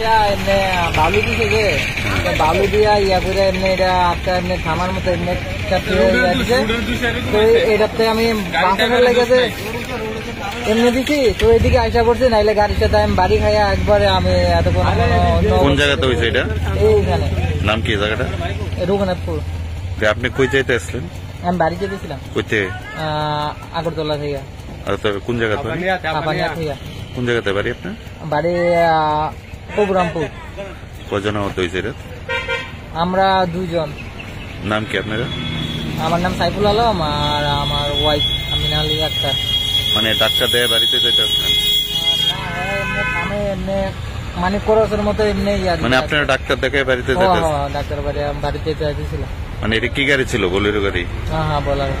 এমনি বালু দিছে যে বালু দিয়া ইয়া করে এমনি এটা একটা এমনি থামার মতো এমনি তো এটাতে আমি বাঁচানোর লেগেছে এমনি দিছি তো এদিকে আশা করছি নাইলে গাড়ির সাথে আমি বাড়ি খাইয়া একবারে আমি এতক্ষণ কোন জায়গাতে হয়েছে এটা? এইখানে। নাম কি জায়গাটা? রঘুনাথপুর। আপনি কই যাইতে আসলেন? আমি বাড়ি যেতেছিলাম কইতে আগরতলা থেকে। আর কোন জায়গাতে থেকে। কোন জায়গাতে বাড়ি আপনার? বাড়ি প্রভুরামপুর। কজন আহত হয়েছে এটা? আমরা 2 জন। নাম কি আপনারা? আমার নাম সাইফুল আলম আর আমার ওয়াইফ আমিনা আলী আক্তার। মানে ডাক্তার দেয় বাড়িতে যেতে আসলেন? আমি এমনি মানে খরচের মতো এমনি মানে আপনারা ডাক্তার দেখে বাড়িতে যেতে? ডাক্তার বাড়িতে যেতে আসছিলাম। মানে এটা কি গাড়ি ছিল? বোলেরো গাড়ি? হ্যাঁ বলার।